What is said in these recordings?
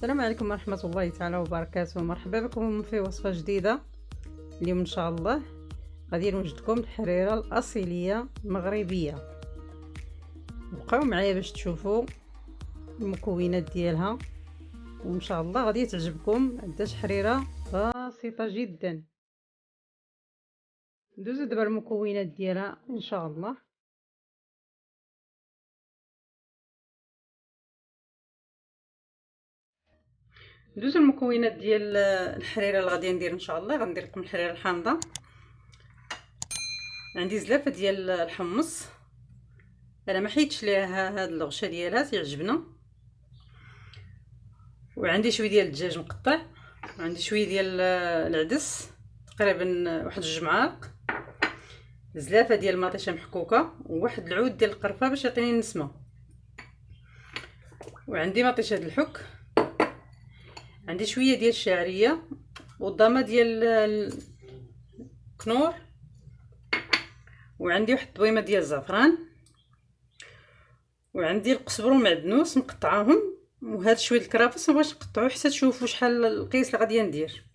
السلام عليكم ورحمة الله تعالى وبركاته. مرحبا بكم في وصفة جديدة. اليوم ان شاء الله غادي نوجدكم الحريرة الأصيلية المغربية. بقاو معايا باش تشوفوا المكونات ديالها، وان شاء الله غادي تعجبكم. عندها حريرة بسيطة جدا. ندوزو دابا المكونات ديالها ان شاء الله. ندوزو المكونات ديال الحريره اللي غادي ندير ان شاء الله. غندير لكم الحريره الحامضه. عندي زلافه ديال الحمص، انا ما حيدش ليها هاد الغشه ديالها تيعجبنا، وعندي شويه ديال الدجاج مقطع، وعندي شويه ديال العدس تقريبا واحد 2 معالق، زلافه ديال المطيشه محكوكه، وواحد العود ديال القرفه باش يعطيني النسمه، وعندي مطيشه الحك، عندي شويه ديال الشعريه والضامه ديال الكنور، وعندي واحد الطويمه ديال الزعفران، وعندي القزبر والمعدنوس مقطعاهم، وهاد شويه الكرافس ما بغيتش نقطعو حتى تشوفوا شحال القيس اللي غادي ندير،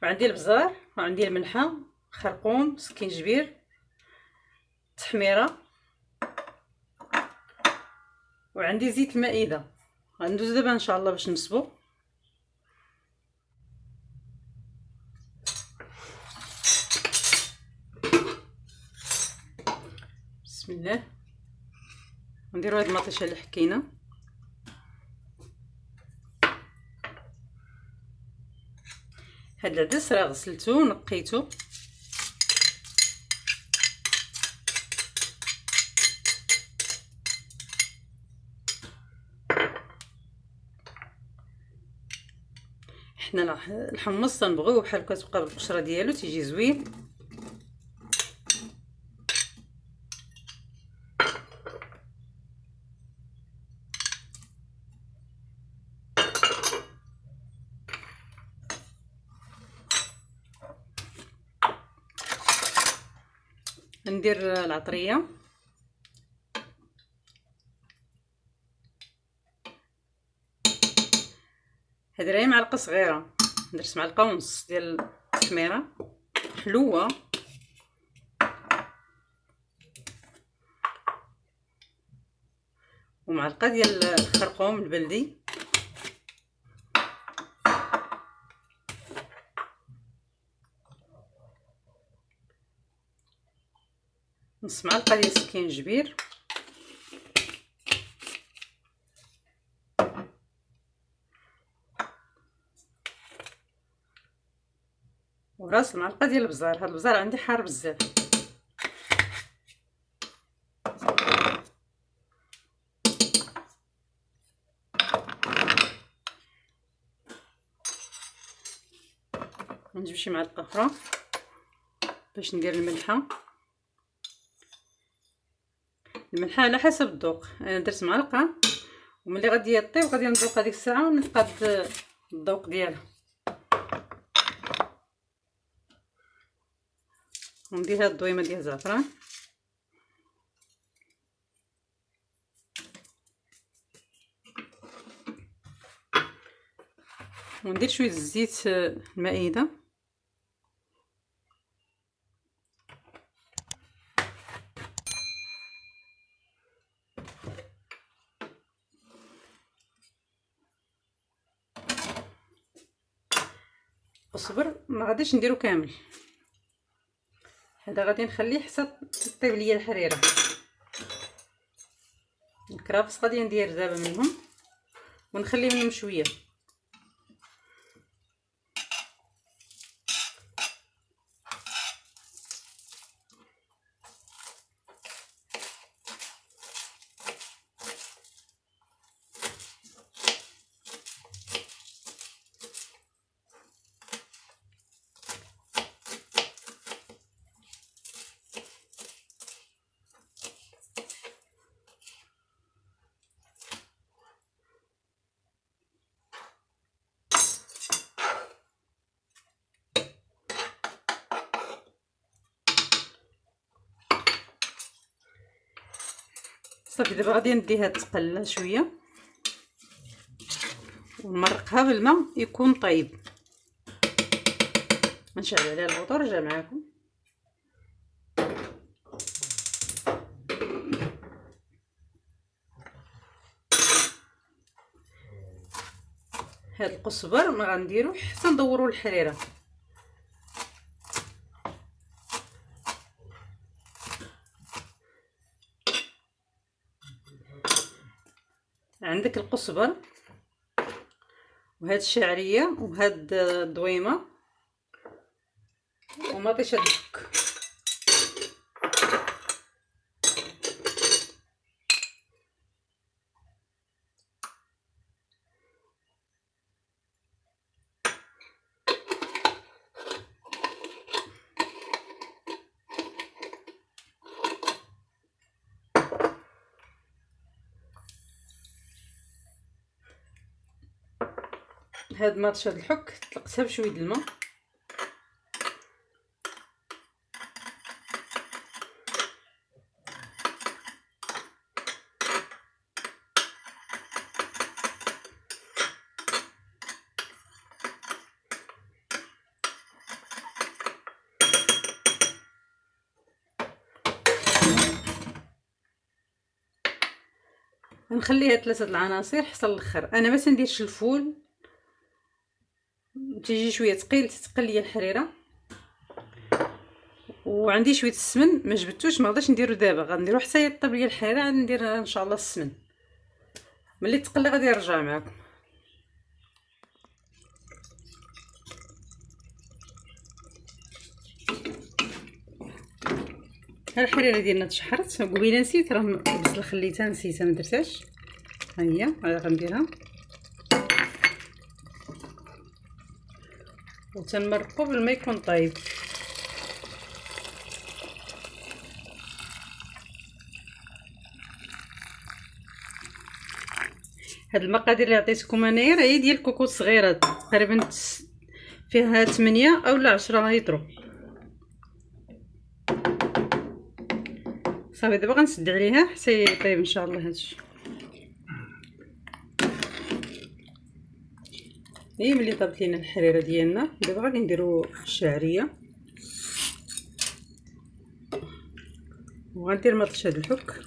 وعندي البزار، وعندي الملحه، خرقوم، سكينجبير، تحميره، وعندي زيت المائده. غندوز دابا ان شاء الله باش نصبو. بسم الله. نديرو هاد المطيشه اللي حكينا. هاد العدس راه غسلته ونقيته، حنا الحمص تنبغيوه بحال هكا تبقى بالقشره ديالو تيجي زوين. ندير العطريه، هاد راه معلقه صغيره، درت معلقه ونص ديال التحميره حلوه، ومعلقه ديال الخرقوم البلدي، نص معلقه ديال السكينجبير، وراس المعلقه ديال البزار. هاد البزار عندي حار بزاف. نجيب شي معلقه اخرى باش ندير الملحه. الملحه على حسب الذوق، انا درت معلقه، وملي غادي طيب غادي نذوق هذيك الساعه ونفقد الذوق ديالها. وندير هاد الضويمه ديال الزعفران، وندير شويه الزيت المائده، الصبر ما غاديش نديرو كامل، هذا غادي نخليه حتى طيب ليا الحريره. الكرافس غادي ندير دابا منهم ونخلي منهم شويه. صافي دابا غادي نديها تقلى شويه، ونمرقها بالماء يكون طيب. نشعل عليها الموطور ونرجع معاكم. هاد القزبر ما غنديرو حتى ندورو الحريره. عندك القزبر وهاد الشعريه وهاد الضويمه ومطيشه الحك. هاد مطيشه الحك طلقتها بشويه الماء. نخليها 3 العناصر حتى الاخر. انا ما تنديرش الفول، تيجي شويه ثقيل، تتقل ليا الحريره. وعندي شويه السمن ما جبدتوش، ما غاديش نديرو دابا، غنديرو حتى يطيب ليا الحريره. عاد ندير ان شاء الله السمن ملي تقلى، غادي نرجع معكم. ها الحريره ديالنا تشحرت. قبيله نسيت، راه البصله خليتها نسيتها ما درتهاش. ها هي غنديرها وتنمرقو بالما يكون طايب. هاد المقادير اللي عطيتكم انايا راه هي ديال الكوكوط صغيره، تقريبا فيها 8 اولا 10 لتر. صافي دابا غنسد عليها حتى يطيب ان شاء الله. هادشي هي ملي طابت لينا الحريره ديالنا، دابا غادي نديرو الشعريه وغندير مطيشه الحك.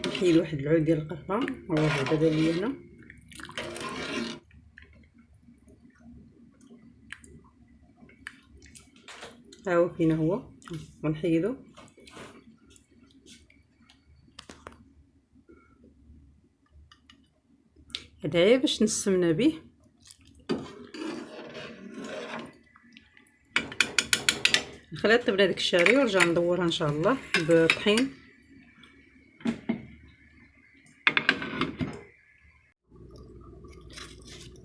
نحيد واحد العود ديال القرفه، هو بعدا دابا هنا. ها هو فين هو، ونحيدو. هدايا باش نسمنا به. نخليها طيب هذيك الشعريه ونرجع ندورها ان شاء الله بالطحين.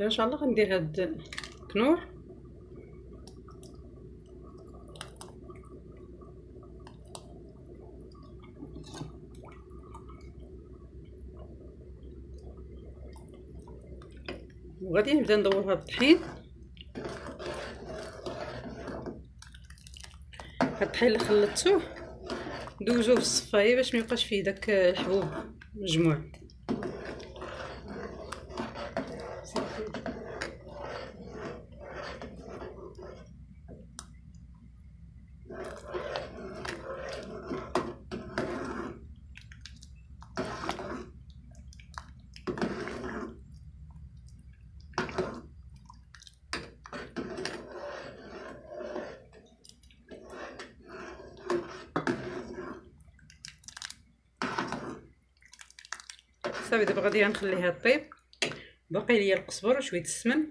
ان شاء الله غندير هاد الكنور وغادي نبدا ندورها بالطحين. هاد الطحين اللي خلطتوه دوزوه في الصفايه باش ما يبقاش فيه داك الحبوب مجموع. صافي دابا غادي نخليها طيب. باقي ليا القزبر وشويه السمن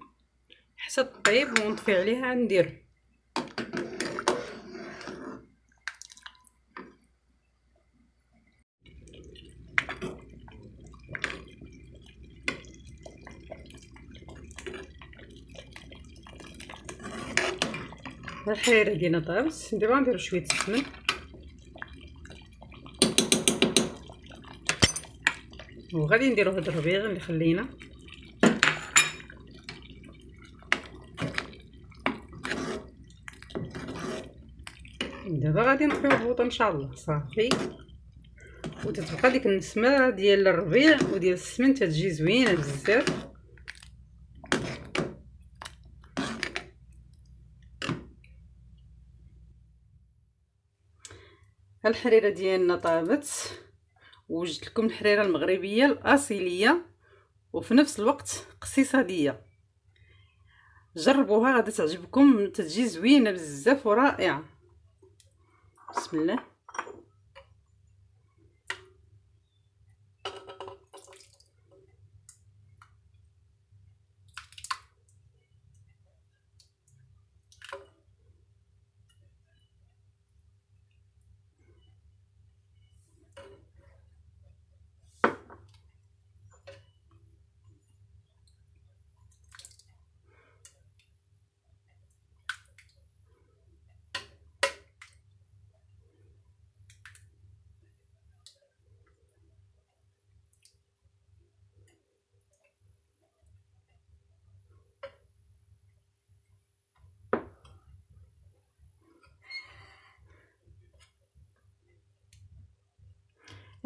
حتى طيب ونطفي عليها. ندير الحريره ديالنا طابت. دابا ندير شويه السمن وغادي نديرو هاد الربيع اللي خلينا. دابا غادي نطفيو البوطه ان شاء الله. صافي، وتتبقى ديك النسمه ديال الربيع وديال السمن تتجي زوينه بزاف. الحريره ديالنا طابت، وجدت لكم الحريره المغربيه الاصيليه وفي نفس الوقت اقتصاديه. جربوها غادي تعجبكم، تتجي زوينه بزاف ورائعه. بسم الله.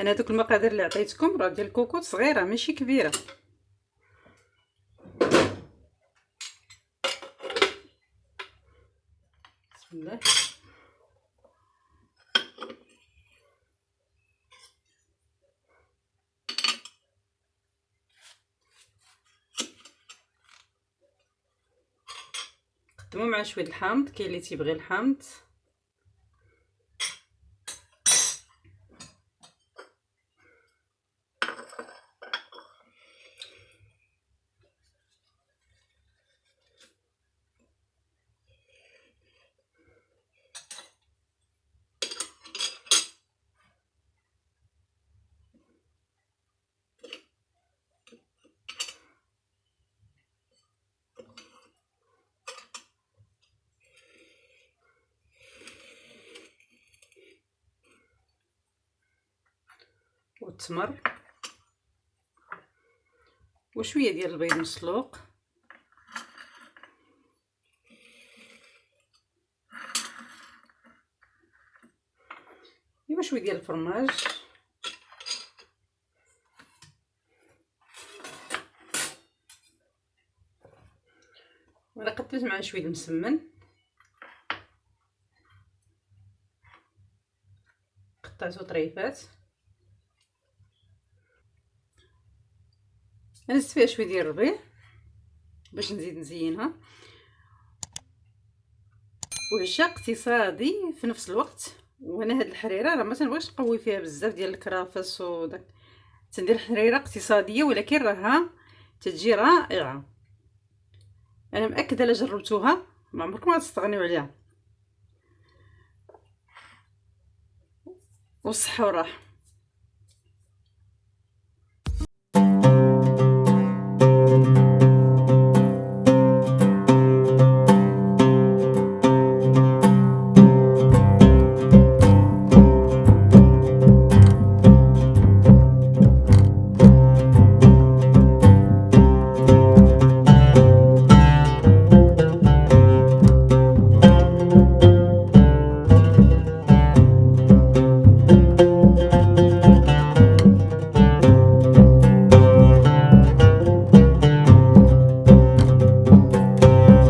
انا دوك المقادير اللي عطيتكم راه ديال الكوكوط صغيره ماشي كبيره. بسم الله. قدموا مع شويه الحامض، كاين اللي تيبغي الحامض. والتمر وشويه ديال البيض مسلوق. ايوا شويه ديال الفرماج. وانا قدمت مع شويه المسمن، قطعته طريفات. انا زدت فيها شويه ديال الربيع باش نزيد نزينها، وعشاء اقتصادي في نفس الوقت. وانا هاد الحريره راه ما تنبغيش نقوي فيها بزاف ديال الكرافس وداك، تندير حريره اقتصاديه ولكن راها تتجي رائعه. انا مأكده الا جربتوها ما عمركم غتستغنيو عليها. والصحه والراحه.